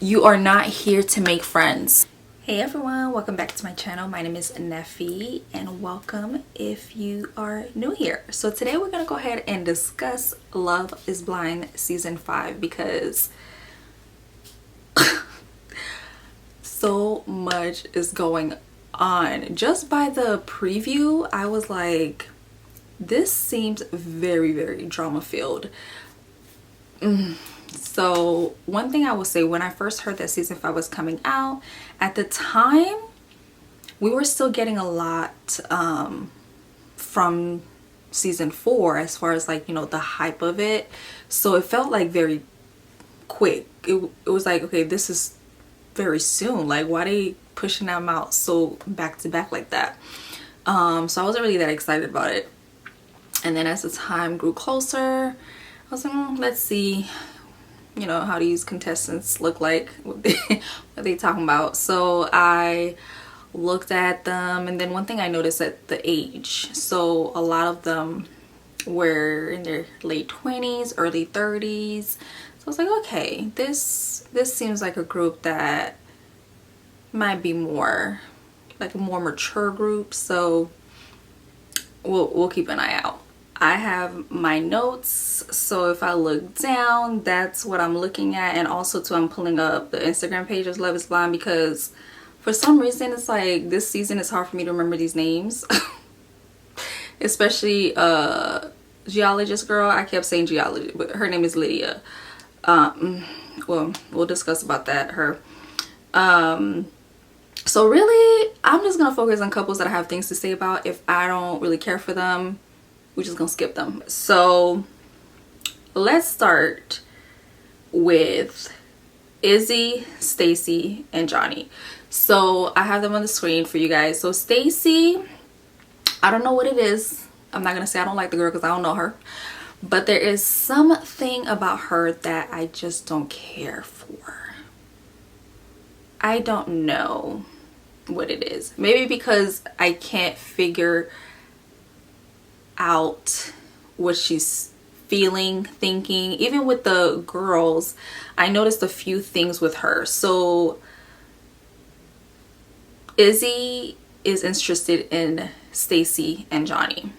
You are not here to make friends. Hey everyone, welcome back to my channel. My name is Neffy and welcome if you are new here. So today we're gonna go ahead and discuss Love is Blind season 5 because so much is going on. Just by the preview, I was like, this seems very drama filled. So one thing I will say, when I first heard that season 5 was coming out, at the time we were still getting a lot from season 4 as far as like, you know, the hype of it. So it felt like very quick. It was like, okay, this is very soon. Like, why are they pushing them out so back to back like that? So I wasn't really that excited about it. And then as the time grew closer, I was like, let's see, you know, how these contestants look like, what they talking about. So I looked at them, and then one thing I noticed at the age, so a lot of them were in their late 20s, early 30s. So I was like, okay, this seems like a group that might be more like a more mature group. So we'll keep an eye out. I have my notes, so if I look down, that's what I'm looking at. And also too, I'm pulling up the Instagram page of Love is Blind because for some reason it's like this season it's hard for me to remember these names. Especially geologist girl. I kept saying geology, but her name is Lydia. Well, we'll discuss about that, her. So really, I'm just gonna focus on couples that I have things to say about. If I don't really care for them, we're just gonna skip them. So let's start with Izzy, Stacy, and Johnny. So I have them on the screen for you guys. So Stacy, I don't know what it is. I'm not gonna say I don't like the girl because I don't know her, but there is something about her that I just don't care for. I don't know what it is. Maybe because I can't figure out what she's feeling, thinking. Even with the girls, I noticed a few things with her. So Izzy is interested in Stacy and Johnny.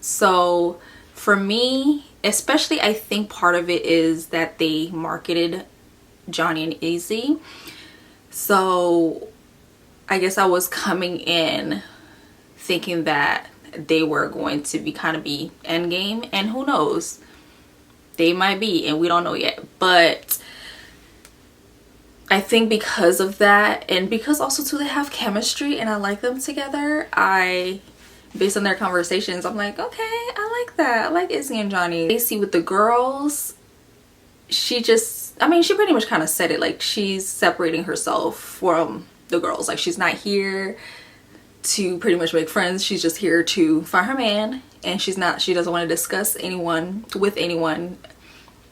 So for me, especially, I think part of it is that they marketed Johnny and Izzy. So I guess I was coming in thinking that they were going to be kind of be endgame, and who knows, they might be, and we don't know yet. But I think because of that, and because also too they have chemistry and I like them together, based on their conversations, I'm like, okay, I like that. I like Izzy and Johnny. Stacy with the girls, she just, I mean, she pretty much kind of said it, like she's separating herself from the girls. Like she's not here to pretty much make friends, she's just here to find her man, and she doesn't want to discuss with anyone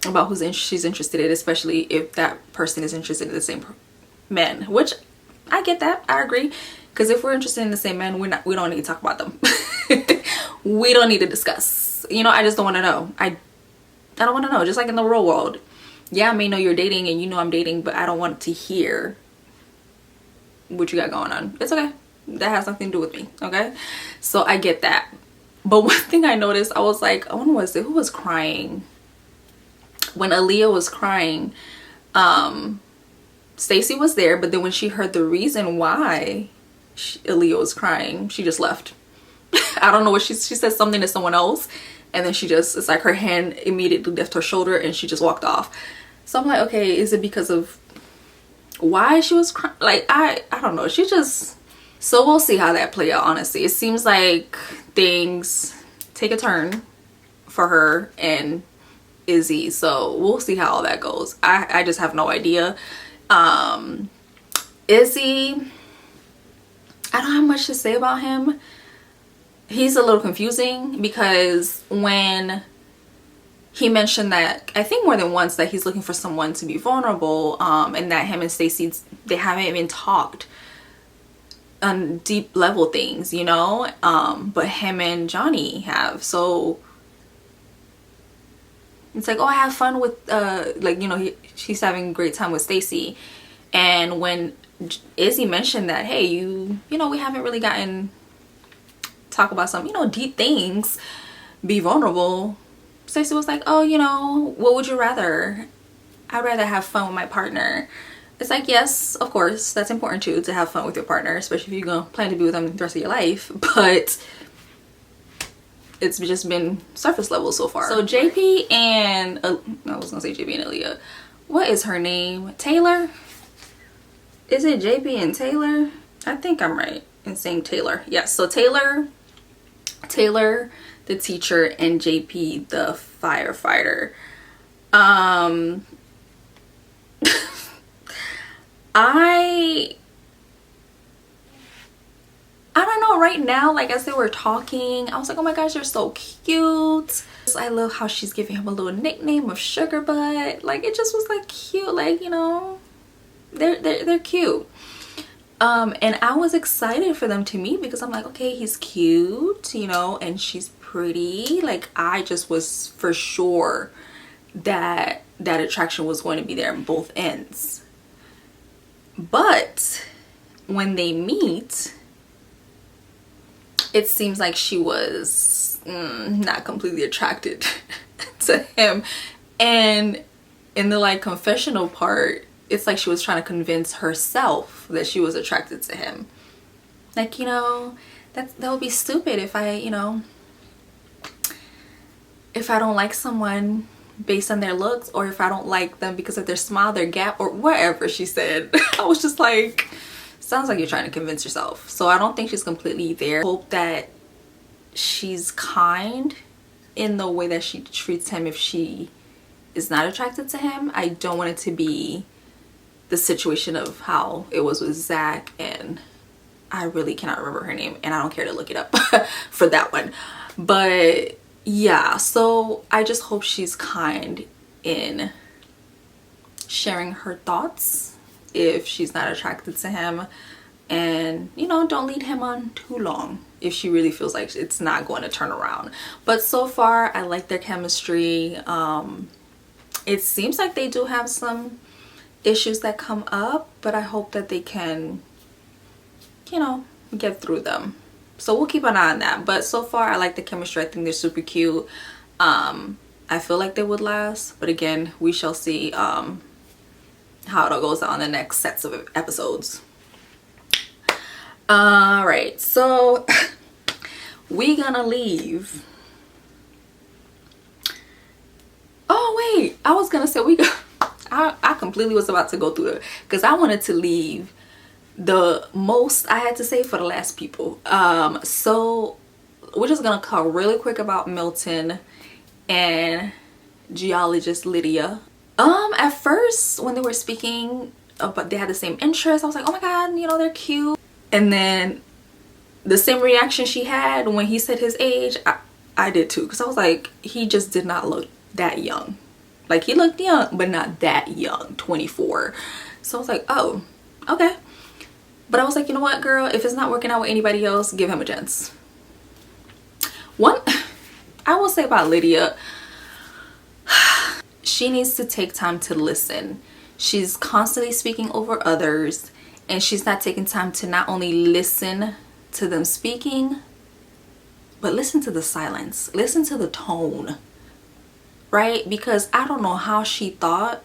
about she's interested in, especially if that person is interested in the same men. Which I get that, I agree, because if we're interested in the same men, we don't need to talk about them. We don't need to discuss, you know. I just don't want to know. I don't want to know. Just like in the real world, yeah, I may know you're dating and you know I'm dating, but I don't want to hear what you got going on. It's okay, that has nothing to do with me, okay? So I get that. But one thing I noticed, I was like, I wonder who was crying when Aaliyah was crying. Stacy was there, but then when she heard the reason why Aaliyah was crying, she just left. I don't know what she said, something to someone else, and then it's like her hand immediately left her shoulder and she just walked off. So I'm like, okay, is it because of why she was crying? Like I don't know, she just, so we'll see how that play out. Honestly, it seems like things take a turn for her and Izzy, so we'll see how all that goes. I just have no idea. Izzy, I don't have much to say about him. He's a little confusing because when he mentioned that, I think more than once, that he's looking for someone to be vulnerable, and that him and Stacy, they haven't even talked on deep level things, you know, but him and Johnny have. So it's like, oh, I have fun with like, you know, he's having a great time with Stacy, And when Izzy mentioned that, hey, you know, we haven't really gotten talk about some, you know, deep things, be vulnerable, Stacey was like, oh, you know, what would you rather? I'd rather have fun with my partner. It's like, yes, of course, that's important too, to have fun with your partner, especially if you're gonna plan to be with them the rest of your life, but it's just been surface level so far. So JP and I was gonna say JP and Aaliyah, what is her name? Taylor? Is it JP and Taylor? I think I'm right in saying Taylor. Yes, so Taylor the teacher and JP the firefighter. I don't know, right now, like as they were talking, I was like, oh my gosh, they're so cute. I love how she's giving him a little nickname of Sugar Butt. Like, it just was like cute, like, you know, they're cute. And I was excited for them to meet because I'm like, okay, he's cute, you know, and she's pretty. Like, I just was for sure that that attraction was going to be there on both ends. But when they meet, it seems like she was not completely attracted to him. And in the like confessional part, it's like she was trying to convince herself that she was attracted to him. Like, you know, that would be stupid if I, you know, if I don't like someone based on their looks, or if I don't like them because of their smile, their gap, or whatever she said. I was just like, sounds like you're trying to convince yourself. So I don't think she's completely there. I hope that she's kind in the way that she treats him if she is not attracted to him. I don't want it to be the situation of how it was with Zach, and I really cannot remember her name and I don't care to look it up for that one. But yeah, so I just hope she's kind in sharing her thoughts if she's not attracted to him, and, you know, don't lead him on too long if she really feels like it's not going to turn around. But so far I like their chemistry. It seems like they do have some issues that come up, but I hope that they can, you know, get through them. So we'll keep an eye on that. But so far I like the chemistry. I think they're super cute. I feel like they would last, but again, we shall see how it goes on the next sets of episodes. All right, so we gonna leave. Oh wait, I was gonna say I completely was about to go through it because I wanted to leave the most I had to say for the last people. So we're just gonna talk really quick about Milton and geologist Lydia. At first when they were speaking, but they had the same interests, I was like, oh my god, you know, they're cute. And then the same reaction she had when he said his age, I did too, because I was like, he just did not look that young. Like, he looked young but not that young, 24. So I was like, oh, okay. But I was like, you know what, girl, if it's not working out with anybody else, give him a chance. One I will say about Lydia, she needs to take time to listen. She's constantly speaking over others, and she's not taking time to not only listen to them speaking, but listen to the silence, listen to the tone, right? Because I don't know how she thought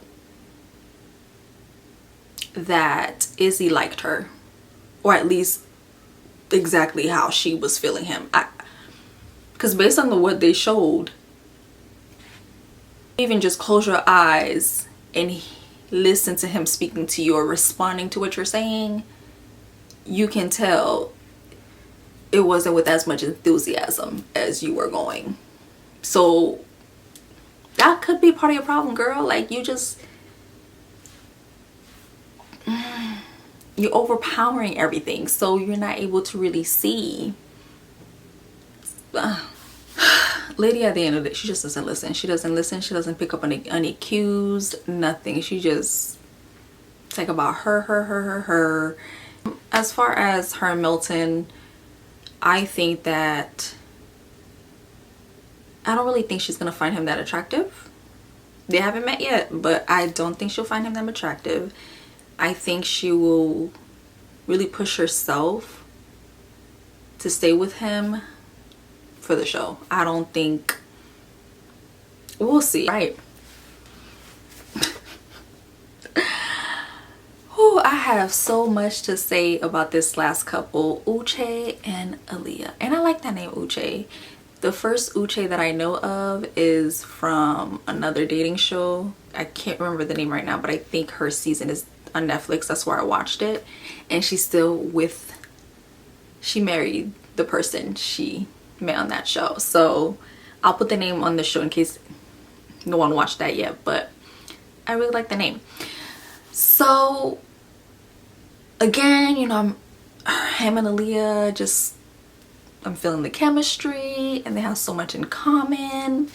that Izzy liked her, or at least exactly how she was feeling him. Because based on what they showed, even just close your eyes and listen to him speaking to you or responding to what you're saying, you can tell it wasn't with as much enthusiasm as you were going. So that could be part of your problem, girl. Like, you're overpowering everything, so you're not able to really see. Lydia, at the end of it, she just doesn't listen. She doesn't listen. She doesn't pick up on any cues, nothing. She just, it's like about her. As far as her and Milton, I think that I don't really think she's gonna find him that attractive. They haven't met yet, but I don't think she'll find him that attractive. I think she will really push herself to stay with him for the show. I don't think, we'll see, right? Oh, I have so much to say about this last couple, Uche and Aaliyah. And I like that name, Uche. The first Uche that I know of is from another dating show. I can't remember the name right now, but I think her season is on Netflix. That's where I watched it. And she's still with, she married the person she met on that show. So I'll put the name on the show in case no one watched that yet, but I really like the name. So again, you know, him and Aaliyah, just, I'm feeling the chemistry and they have so much in common.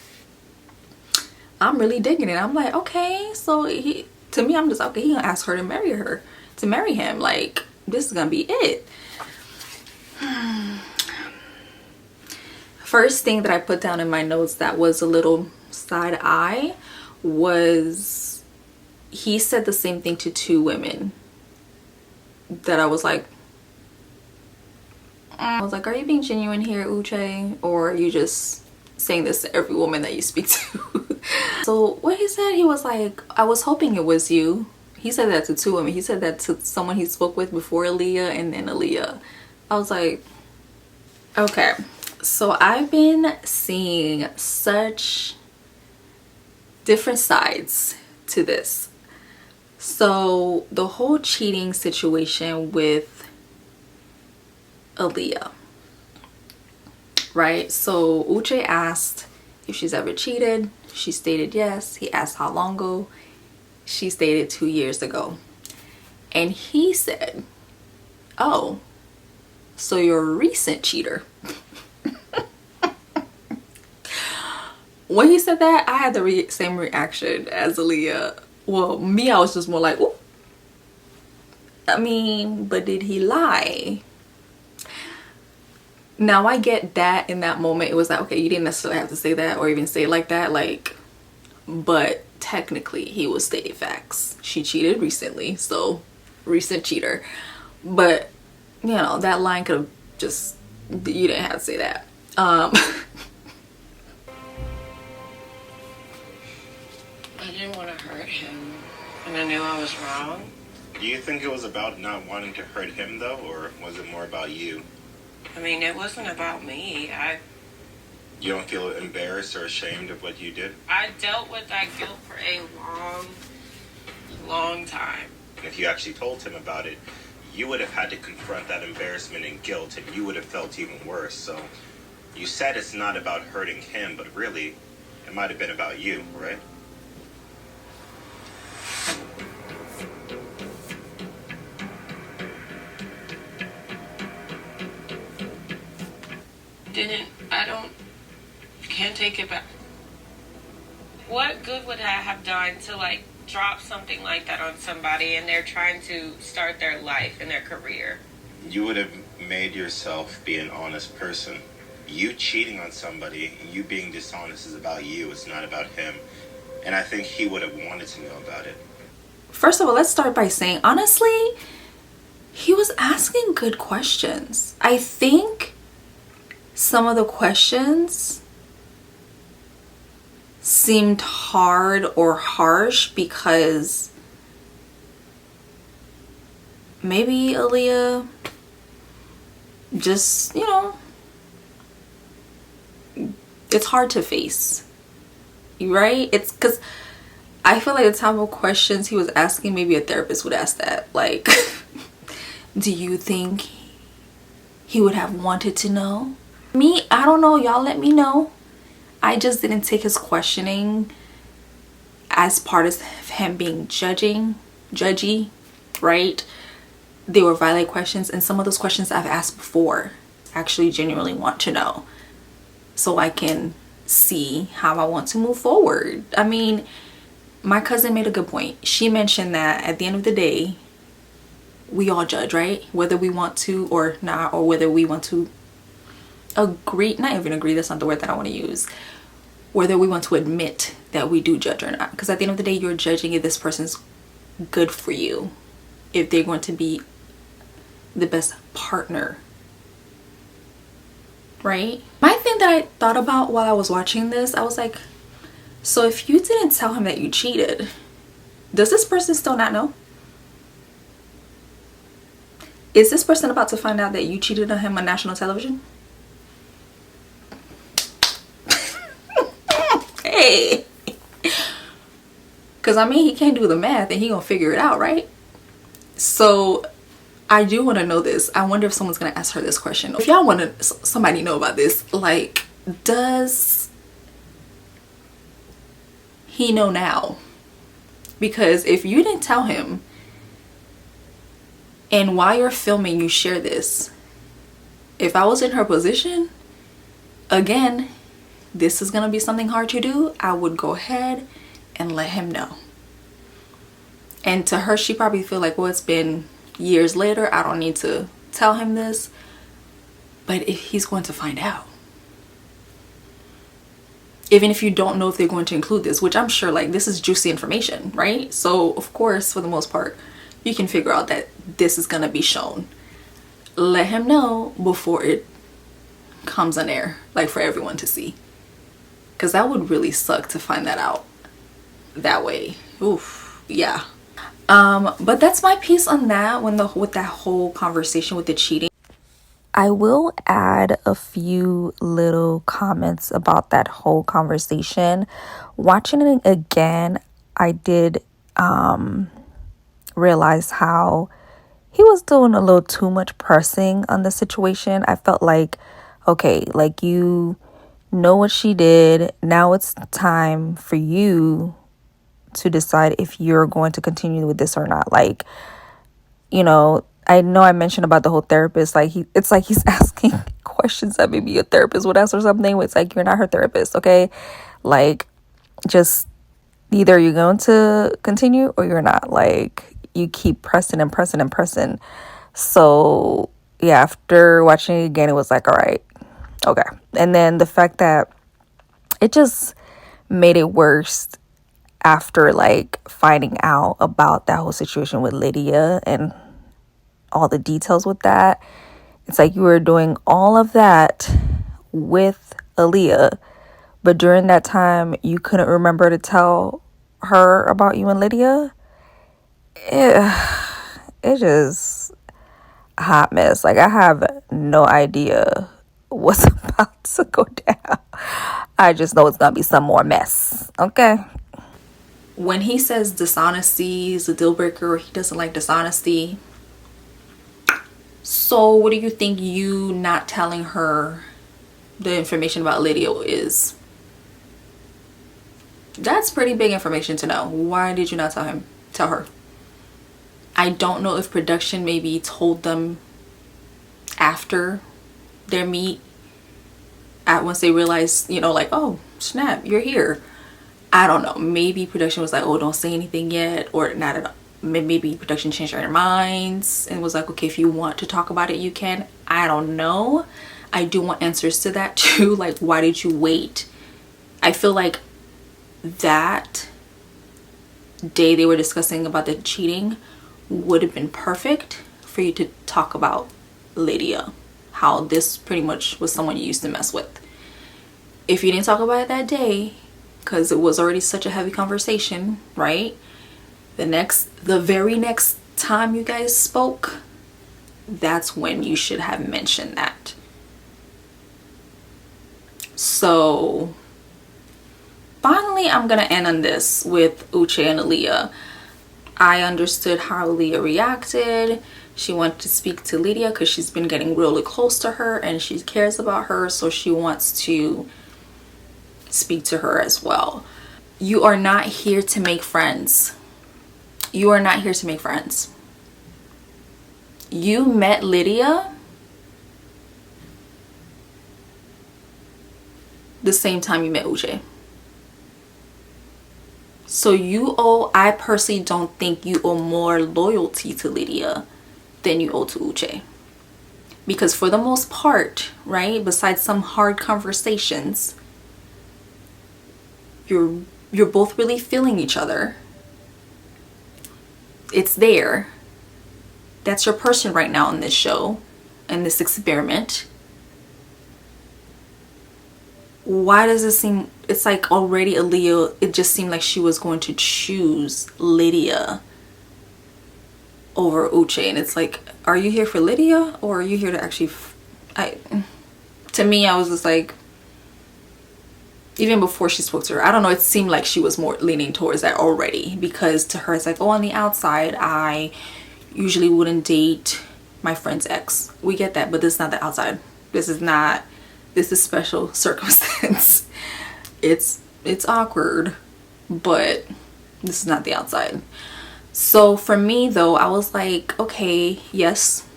I'm really digging it. I'm like, okay, so he, to me, I'm just, okay, he gonna ask her to marry him. Like, this is gonna be it. First thing that I put down in my notes that was a little side eye was he said the same thing to two women that I was like, are you being genuine here, Uche, or are you just saying this to every woman that you speak to? So what he said, he was like, I was hoping it was you. He said that to two women. He said that to someone he spoke with before Aaliyah and then Aaliyah. I was like, okay. So I've been seeing such different sides to this. So the whole cheating situation with Aaliyah, right? So Uche asked if she's ever cheated. She stated yes. He asked how long ago. She stated 2 years ago. And he said, oh, so you're a recent cheater. When he said that, I had the same reaction as Aaliyah. Well, me, I was just more like, ooh. I mean, but did he lie? Now I get that in that moment it was like, okay, you didn't necessarily have to say that or even say it like that, like, but technically he was stating facts. She cheated recently, so recent cheater. But you know, that line could have just, you didn't have to say that. I didn't want to hurt him, and I knew I was wrong. Do you think it was about not wanting to hurt him though, or was it more about you? I mean, it wasn't about me. You don't feel embarrassed or ashamed of what you did? I dealt with that guilt for a long time. If you actually told him about it, you would have had to confront that embarrassment and guilt, and you would have felt even worse. So you said it's not about hurting him, but really, it might have been about you, right? Can't take it back. What good would I have done to like drop something like that on somebody and they're trying to start their life and their career? You would have made yourself be an honest person. You cheating on somebody, you being dishonest is about you, it's not about him. And I think he would have wanted to know about it. First of all, let's start by saying, honestly, he was asking good questions. I think some of the questions seemed hard or harsh because maybe Aaliyah just, you know, it's hard to face, right? It's because I feel like the type of questions he was asking, maybe a therapist would ask that. Like, do you think he would have wanted to know? Me, I don't know. Y'all let me know. I just didn't take his questioning as part of him being judgy, right? They were valid questions, and some of those questions I've asked before actually genuinely want to know so I can see how I want to move forward. I mean, my cousin made a good point. She mentioned that at the end of the day, we all judge, right? Whether we want to or not, or whether we want to agree, not even agree, that's not the word that I want to use, whether we want to admit that we do judge or not. Because at the end of the day, you're judging if this person's good for you, if they're going to be the best partner, right? My thing that I thought about while I was watching this, I was like, so if you didn't tell him that you cheated, does this person still not know? Is this person about to find out that you cheated on him on national television? Hey, because I mean, he can't do the math and he gonna figure it out, right? So I do want to know this. I wonder if someone's gonna ask her this question. If y'all want to, somebody know about this, like, does he know now? Because if you didn't tell him, and while you're filming you share this, if I was in her position, again, this is gonna be something hard to do, I would go ahead and let him know. And to her, she probably feel like, well, it's been years later, I don't need to tell him this. But if he's going to find out, even if you don't know if they're going to include this, which I'm sure, like, this is juicy information, right? So of course, for the most part, you can figure out that this is gonna be shown. Let him know before it comes on air, like, for everyone to see, because that would really suck to find that out that way. Oof, yeah. But that's my piece on that, with that whole conversation with the cheating. I will add a few little comments about that whole conversation. Watching it again, I did realize how he was doing a little too much pressing on the situation. I felt like, okay, like, you know what she did. Now it's time for you to decide if you're going to continue with this or not. Like, you know I mentioned about the whole therapist. Like, it's like he's asking questions that maybe a therapist would ask or something. It's like, you're not her therapist, okay? Like, just either you're going to continue or you're not. Like, you keep pressing and pressing and pressing. So yeah, after watching it again, it was like, all right, okay. And then the fact that it just made it worse after, like, finding out about that whole situation with Lydia and all the details with that. It's like you were doing all of that with Aaliyah, but during that time you couldn't remember to tell her about you and Lydia. It's just a hot mess. Like, I have no idea what's about to go down. I just know it's gonna be some more mess, okay? When he says dishonesty is a deal breaker, or he doesn't like dishonesty, so what do you think you not telling her the information about Lydia is? That's pretty big information to know. Why did you not tell her? I don't know if production maybe told them after their meet, once they realized, like, oh snap, you're here. I don't know. Maybe production was like, oh, don't say anything yet, or not at all. Maybe production changed their minds and was like, okay, if you want to talk about it, you can. I don't know. I do want answers to that too. Like, why did you wait? I feel like that day they were discussing about the cheating would have been perfect for you to talk about Lydia, how this pretty much was someone you used to mess with. If you didn't talk about it that day, because it was already such a heavy conversation, right? The very next time you guys spoke, that's when you should have mentioned that. So finally, I'm gonna end on this with Uche and Aaliyah. I understood how Aaliyah reacted. She wanted to speak to Lydia because she's been getting really close to her and she cares about her, so she wants to speak to her as well. You are not here to make friends. You are not here to make friends. You met Lydia the same time you met Uche. So I personally don't think you owe more loyalty to Lydia than you owe to Uche. Because for the most part, right, besides some hard conversations, you're both really feeling each other. It's there. that's your person right now in this show, in this experiment, why does it seem, it's like already Aaliyah, it just seemed like she was going to choose Lydia over Uche. And it's like, are you here for Lydia or are you here to actually to me, I was just like, even before she spoke to her, I don't know, it seemed like she was more leaning towards that already, because to her it's like, oh, on the outside I usually wouldn't date my friend's ex. We get that, but this is not the outside. This is special circumstance. It's awkward, but this is not the outside. So for me though, I was like, okay, yes,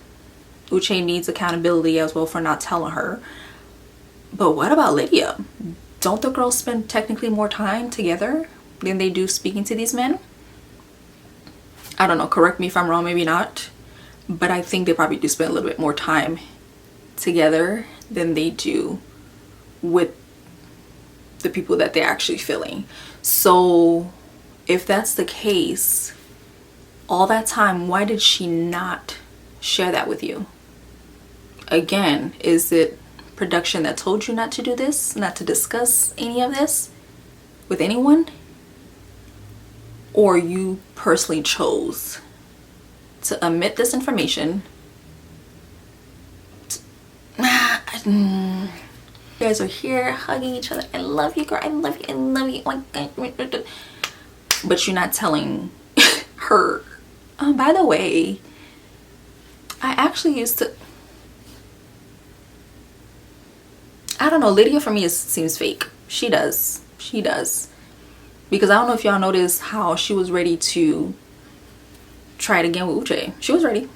Uche needs accountability as well for not telling her, but what about Lydia? Don't the girls spend technically more time together than they do speaking to these men? I don't know, correct me if I'm wrong, maybe not, but I think they probably do spend a little bit more time together than they do with the people that they're actually feeling. So if that's the case, all that time, why did she not share that with you? Again, is it production that told you not to do this, not to discuss any of this with anyone? Or you personally chose to omit this information? You guys are here hugging each other. I love you, girl. I love you. I love you. Oh my God. But you're not telling her. By the way, I actually used to, I don't know, Lydia for me seems fake. She does. Because I don't know if y'all noticed how she was ready to try it again with Uche. She was ready.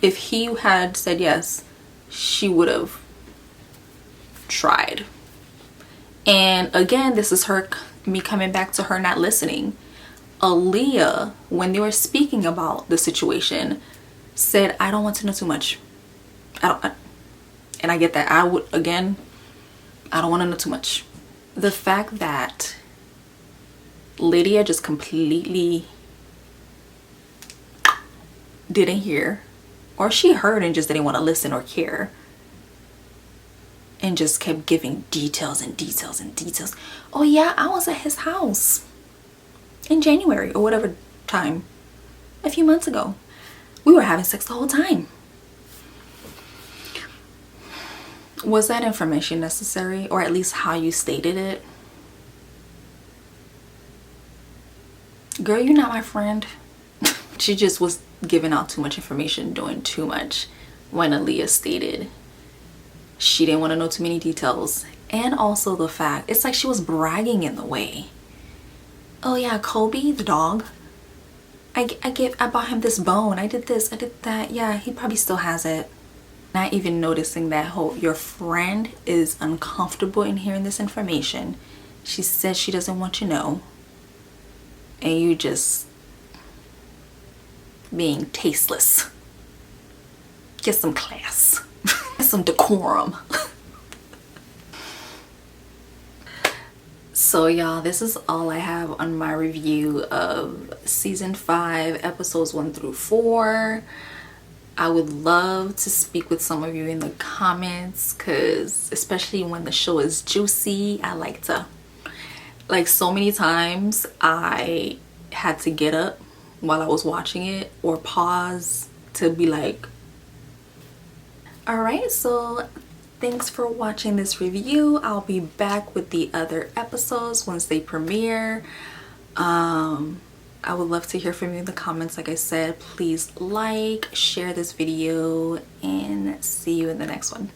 If he had said yes, she would have tried. And again, this is me coming back to her not listening. Aaliyah, when they were speaking about the situation, said, I don't want to know too much. And I get that. I don't want to know too much. The fact that Lydia just completely didn't hear, or she heard and just didn't want to listen or care, and just kept giving details and details and details. Oh yeah, I was at his house in January or whatever time, a few months ago. We were having sex the whole time. Was that information necessary, or at least how you stated it? Girl, you're not my friend. She just was giving out too much information, doing too much, when Aaliyah stated she didn't want to know too many details. And also the fact, it's like she was bragging in the way. Oh yeah, Kobe, the dog, I bought him this bone, I did this, I did that. Yeah, he probably still has it. Not even noticing that your friend is uncomfortable in hearing this information. She says she doesn't want to know, and you just being tasteless. Get some class. Get some decorum. So y'all, this is all I have on my review of season 5 episodes 1 through 4. I would love to speak with some of you in the comments, because especially when the show is juicy, I like to, like, so many times I had to get up while I was watching it or pause to be like, all right, so thanks for watching this review. I'll be back with the other episodes once they premiere. I would love to hear from you in the comments. Like I said, please like, share this video, and see you in the next one.